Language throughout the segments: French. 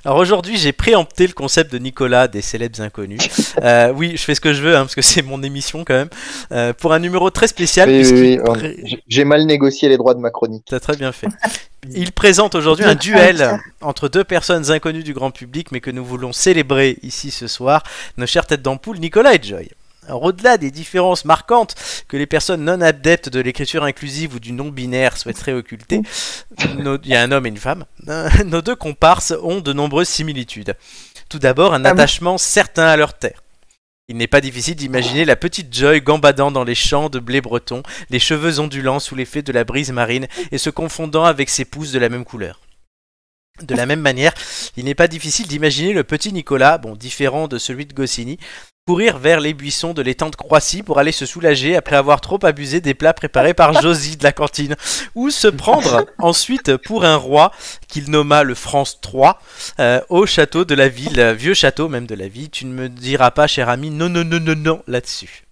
Alors aujourd'hui, j'ai préempté le concept de Nicolas des célèbres inconnus. Oui, je fais ce que je veux, hein, parce que c'est mon émission quand même. Pour un numéro très spécial. J'ai mal négocié les droits de ma chronique. T'as très bien fait. Il présente aujourd'hui un duel entre deux personnes inconnues du grand public, mais que nous voulons célébrer ici ce soir, nos chères têtes d'ampoule, Nicolas et Joy. Alors, au-delà des différences marquantes que les personnes non adeptes de l'écriture inclusive ou du non-binaire souhaiteraient occulter, il y a un homme et une femme, nos deux comparses ont de nombreuses similitudes. Tout d'abord, un attachement certain à leur terre. Il n'est pas difficile d'imaginer la petite Joy gambadant dans les champs de blé breton, les cheveux ondulants sous l'effet de la brise marine et se confondant avec ses pouces de la même couleur. De la même manière, il n'est pas difficile d'imaginer le petit Nicolas, bon différent de celui de Goscinny, courir vers les buissons de l'étang de Croissy pour aller se soulager après avoir trop abusé des plats préparés par Josie de la cantine, ou se prendre ensuite pour un roi qu'il nomma le France III au château de la ville, vieux château même de la ville. Tu ne me diras pas, cher ami, non, non, non, non, non là-dessus.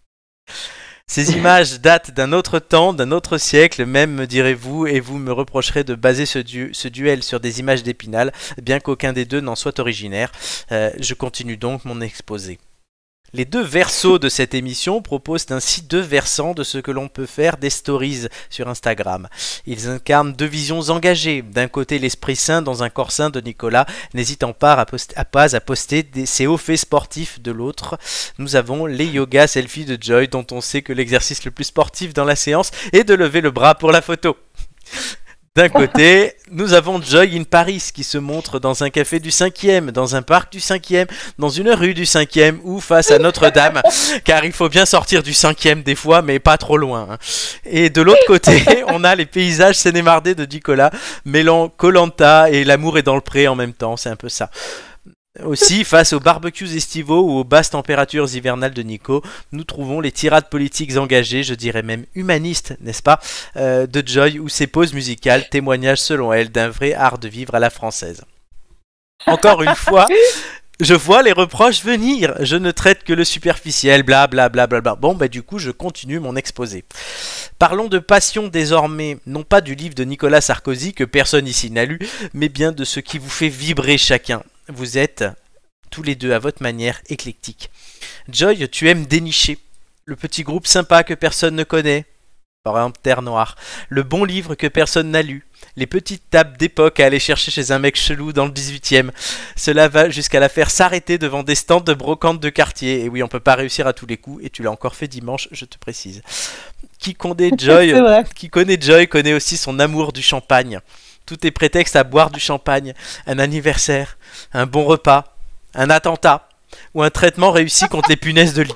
Ces images datent d'un autre temps, d'un autre siècle même, me direz-vous, et vous me reprocherez de baser ce duel sur des images d'Épinal, bien qu'aucun des deux n'en soit originaire. Je continue donc mon exposé. Les deux versos de cette émission proposent ainsi deux versants de ce que l'on peut faire des stories sur Instagram. Ils incarnent deux visions engagées. D'un côté, l'esprit sain dans un corps sain de Nicolas, n'hésitant pas à poster ses hauts faits sportifs de l'autre. Nous avons les yoga selfies de Joy, dont on sait que l'exercice le plus sportif dans la séance est de lever le bras pour la photo. D'un côté, nous avons Joy in Paris qui se montre dans un café du 5e, dans un parc du 5e, dans une rue du 5e ou face à Notre-Dame, car il faut bien sortir du 5e des fois, mais pas trop loin. Hein. Et de l'autre côté, on a les paysages sénémardés de Nicolas, mêlant Koh-Lanta et L'amour est dans le pré en même temps, c'est un peu ça. Aussi, face aux barbecues estivaux ou aux basses températures hivernales de Nico, nous trouvons les tirades politiques engagées, je dirais même humanistes, n'est-ce pas, de Joy ou ses pauses musicales, témoignage selon elle d'un vrai art de vivre à la française. Encore une fois, je vois les reproches venir, je ne traite que le superficiel, bla bla bla bla bla. Bon, bah du coup, je continue mon exposé. Parlons de passion désormais, non pas du livre de Nicolas Sarkozy que personne ici n'a lu, mais bien de ce qui vous fait vibrer chacun. Vous êtes, tous les deux à votre manière, éclectiques. Joy, tu aimes dénicher. Le petit groupe sympa que personne ne connaît. Par exemple, Terre Noire. Le bon livre que personne n'a lu. Les petites tables d'époque à aller chercher chez un mec chelou dans le 18e. Cela va jusqu'à la faire s'arrêter devant des stands de brocante de quartier. Et oui, on peut pas réussir à tous les coups. Et tu l'as encore fait dimanche, je te précise. Qui connaît Joy connaît aussi son amour du champagne. Tout est prétexte à boire du champagne, un anniversaire, un bon repas, un attentat ou un traitement réussi contre les punaises de lit.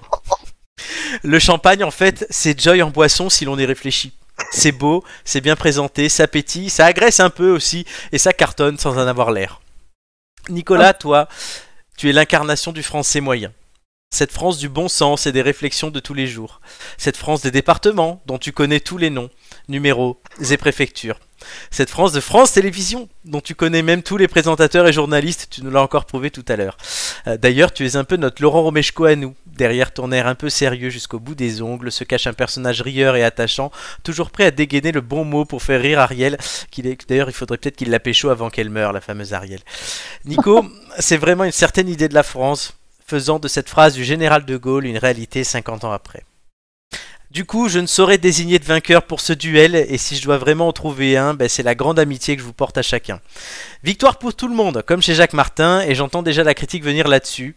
Le champagne, en fait, c'est Joy en boisson si l'on y réfléchit. C'est beau, c'est bien présenté, ça pétille, ça agresse un peu aussi et ça cartonne sans en avoir l'air. Nicolas, toi, tu es l'incarnation du français moyen. Cette France du bon sens et des réflexions de tous les jours. Cette France des départements dont tu connais tous les noms, numéros et préfectures. Cette France de France Télévisions, dont tu connais même tous les présentateurs et journalistes, tu nous l'as encore prouvé tout à l'heure. D'ailleurs, tu es un peu notre Laurent Romeshko à nous. Derrière ton air un peu sérieux jusqu'au bout des ongles se cache un personnage rieur et attachant, toujours prêt à dégainer le bon mot pour faire rire Ariel, d'ailleurs il faudrait peut-être qu'il la pécho avant qu'elle meure, la fameuse Ariel. Nico, c'est vraiment une certaine idée de la France, faisant de cette phrase du général de Gaulle une réalité 50 ans après. Du coup, je ne saurais désigner de vainqueur pour ce duel, et si je dois vraiment en trouver un, c'est la grande amitié que je vous porte à chacun. Victoire pour tout le monde, comme chez Jacques Martin, et j'entends déjà la critique venir là-dessus.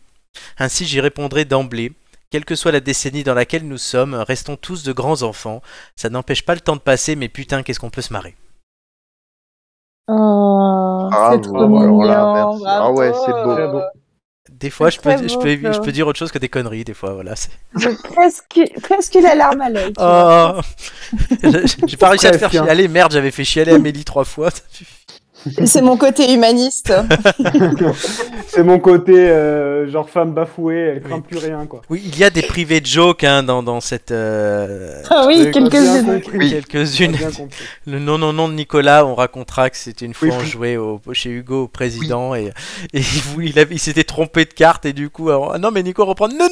Ainsi, j'y répondrai d'emblée. Quelle que soit la décennie dans laquelle nous sommes, restons tous de grands enfants. Ça n'empêche pas le temps de passer, mais putain, qu'est-ce qu'on peut se marrer. Oh, c'est trop mignon, bravo. Ah ouais, c'est beau. Des fois, je peux dire autre chose que des conneries, des fois, voilà. J'ai presque eu la larme à l'œil. Oh, j'ai pas réussi à te faire chialer, merde, j'avais fait chialer Amélie 3 fois. C'est mon côté humaniste. C'est mon côté genre femme bafouée, elle craint plus rien, quoi. Oui, il y a des privés jokes dans cette. Ah oui, quelques-unes. Le non de Nicolas, on racontera que c'était une fois on jouait chez Hugo au président et il s'était trompé de carte et du coup, non mais Nico reprend non,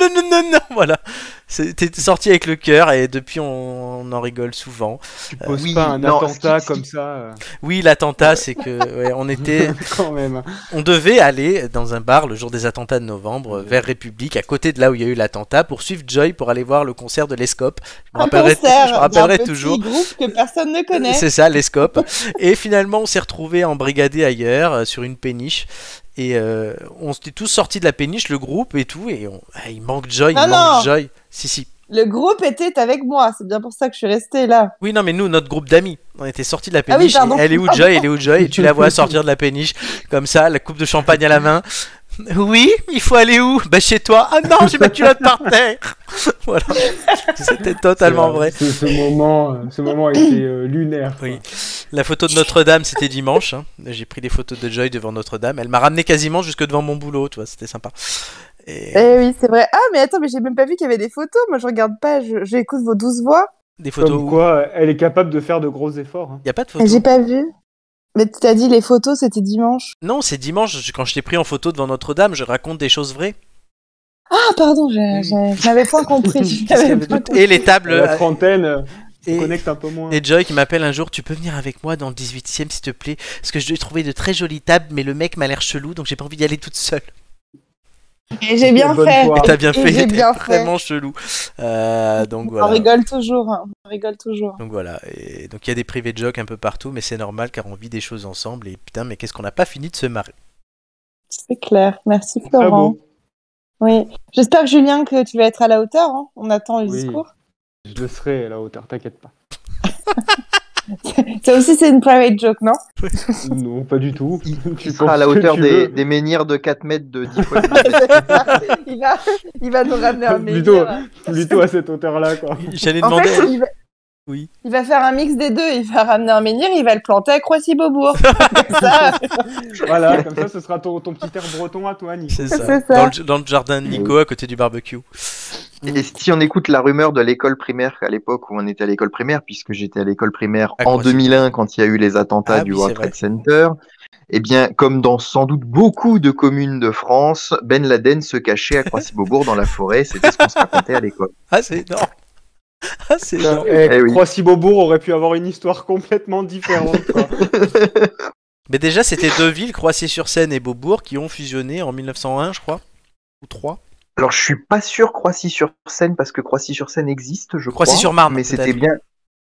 voilà. T'es sorti avec le cœur et depuis on en rigole souvent. Tu poses pas un attentat comme ça. Oui, l'attentat, c'est que on était. Quand même. On devait aller dans un bar le jour des attentats de novembre, vers République, à côté de là où il y a eu l'attentat, pour suivre Joy pour aller voir le concert de l'Escope. Je me rappellerai toujours. Groupe que personne ne connaît. C'est ça, l'Escope. Et finalement, on s'est retrouvés embrigadés ailleurs, sur une péniche. Et on s'était tous sortis de la péniche, le groupe et tout. Et il manque Joy, Joy. Si. Le groupe était avec moi, c'est bien pour ça que je suis restée là. Oui, non, mais nous, notre groupe d'amis, on était sortis de la péniche. Ah oui, elle est où Joy Et tu la vois sortir de la péniche, comme ça, la coupe de champagne à la main. Oui, il faut aller où? Bah chez toi. Ah non, j'ai ma culotte par terre. Voilà, c'était totalement vrai. Ce moment a été lunaire. Oui. La photo de Notre-Dame, c'était dimanche. Hein. J'ai pris des photos de Joy devant Notre-Dame. Elle m'a ramené quasiment jusque devant mon boulot, tu vois, c'était sympa. Eh oui, c'est vrai. Ah, mais attends, mais j'ai même pas vu qu'il y avait des photos. Moi, je regarde pas, j'écoute vos 12 voix. Des photos comme quoi, elle est capable de faire de gros efforts. Hein. Y a pas de photos. J'ai pas vu. Mais tu t'as dit les photos, c'était dimanche. Non, c'est dimanche. Quand je t'ai pris en photo devant Notre-Dame, je raconte des choses vraies. Ah, pardon, je n'avais pas compris. Et les tables. La trentaine. Connecte un peu moins. Et Joy qui m'appelle un jour, tu peux venir avec moi dans le 18e s'il te plaît, parce que j'ai trouvé de très jolies tables, mais le mec m'a l'air chelou, donc j'ai pas envie d'y aller toute seule. Et j'ai bien fait. Et t'as bien fait, j'ai bien fait. Vraiment chelou. Donc voilà. On rigole toujours. Donc voilà. Et donc il y a des privés de jokes un peu partout, mais c'est normal car on vit des choses ensemble. Et putain, mais qu'est-ce qu'on n'a pas fini de se marrer. C'est clair. Merci Florent. Oui. J'espère que Julien que tu vas être à la hauteur. Hein. On attend le discours. Je le serai à la hauteur, t'inquiète pas. Ça aussi, c'est une private joke, non? Non, pas du tout. Tu seras à la hauteur des menhirs de 4 mètres de 10 fois. il va nous ramener un menhir. Plutôt à cette hauteur-là, quoi. J'allais demander... Oui. Il va faire un mix des deux. Il va ramener un menhir, il va le planter à Croissy-Beaubourg. Voilà, comme ça, ce sera ton petit air breton à toi, Nico. C'est ça. Dans le jardin de Nico, à côté du barbecue. Et si on écoute la rumeur de l'école primaire à l'époque où on était à l'école primaire, puisque j'étais à l'école primaire en 2001 quand il y a eu les attentats du World Trade Center, eh bien, comme dans sans doute beaucoup de communes de France, Ben Laden se cachait à Croissy-Beaubourg dans la forêt. C'était ce qu'on se racontait à l'école. Ah, c'est énorme. Ah, c'est énorme. Croissy-Beaubourg aurait pu avoir une histoire complètement différente, quoi. Mais déjà, c'était deux villes, Croissy-sur-Seine et Beaubourg, qui ont fusionné en 1901, je crois. Ou 3. Alors, je suis pas sûr Croissy-sur-Seine, parce que Croissy-sur-Seine existe, je crois. Croissy-sur-Marne, mais c'était bien.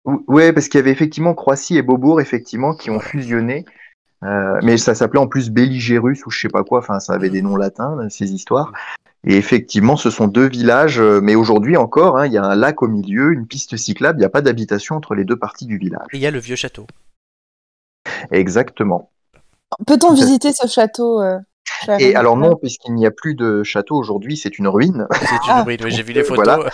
Ouais, parce qu'il y avait effectivement Croissy et Beaubourg, effectivement, qui ont fusionné. Mais ça s'appelait en plus Belligérus ou je sais pas quoi. Enfin, ça avait des noms latins, ces histoires. Et effectivement, ce sont deux villages. Mais aujourd'hui encore, il y a un lac au milieu, une piste cyclable. Il n'y a pas d'habitation entre les deux parties du village. Et il y a le vieux château. Exactement. Peut-on visiter ce château Et alors non, puisqu'il n'y a plus de château aujourd'hui, c'est une ruine. C'est une ruine, oui, j'ai vu les photos. Voilà.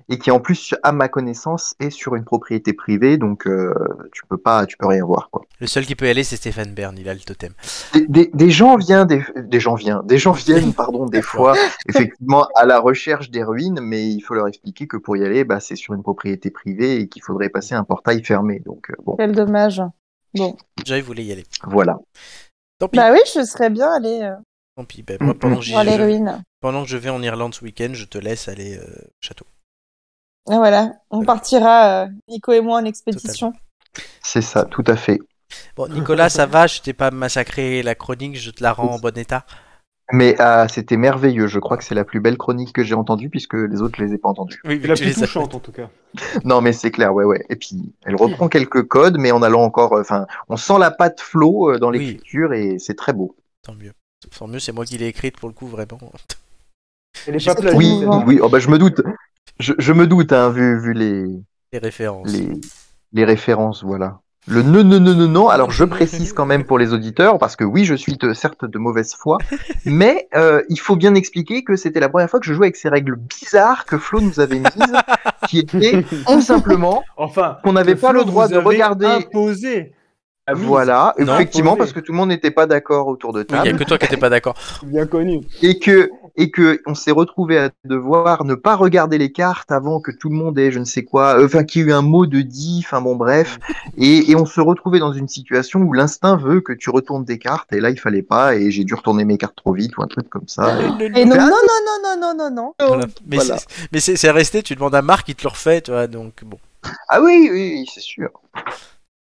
Et qui en plus, à ma connaissance, est sur une propriété privée, donc tu peux rien voir, quoi. Le seul qui peut y aller, c'est Stéphane Bern, il a le totem. Des gens viennent, des fois, effectivement, à la recherche des ruines, mais il faut leur expliquer que pour y aller, c'est sur une propriété privée et qu'il faudrait passer un portail fermé. Donc bon. Quel dommage. Bon. J'avais voulu y aller. Voilà. Tant pis. Bah oui, je serais bien allé. Tant pis. Moi, pendant que je vais en Irlande ce week-end, je te laisse aller au château. Et voilà, on partira, Nico et moi, en expédition. Totalement. C'est ça, tout à fait. Bon, Nicolas, ça va? Je t'ai pas massacré la chronique, je te la rends en bon état. Mais c'était merveilleux, je crois que c'est la plus belle chronique que j'ai entendue, puisque les autres, je les ai pas entendues. Oui, la plus touchante, en tout cas. Non, mais c'est clair, ouais. Et puis, elle reprend quelques codes, mais en allant encore... on sent la patte Flo dans l'écriture, et c'est très beau. Tant mieux. Tant mieux, c'est moi qui l'ai écrite, pour le coup, vraiment. Elle est pas plagiée. Oui, je me doute. Je me doute, vu les références. Les références, voilà. Le non. Alors, je précise quand même pour les auditeurs, parce que oui, je suis certes de mauvaise foi, mais il faut bien expliquer que c'était la première fois que je jouais avec ces règles bizarres que Flo nous avait mises, qui étaient tout simplement qu'on n'avait pas le droit de regarder. Imposé. Voilà, effectivement, parce que tout le monde n'était pas d'accord autour de table. Il n'y a que toi qui n'étais pas d'accord. Bien connu. Et que et que on s'est retrouvé à devoir ne pas regarder les cartes avant que tout le monde ait je ne sais quoi, enfin qu'il y ait eu un mot de dit, enfin bon bref, et on se retrouvait dans une situation où l'instinct veut que tu retournes tes cartes, et là il fallait pas, et j'ai dû retourner mes cartes trop vite ou un truc comme ça. Et non, non, non, non, non, non, non. Voilà. Mais Voilà. c'est resté, tu demandes à Marc, il te le refait, tu vois, donc bon. Ah oui, oui, c'est sûr.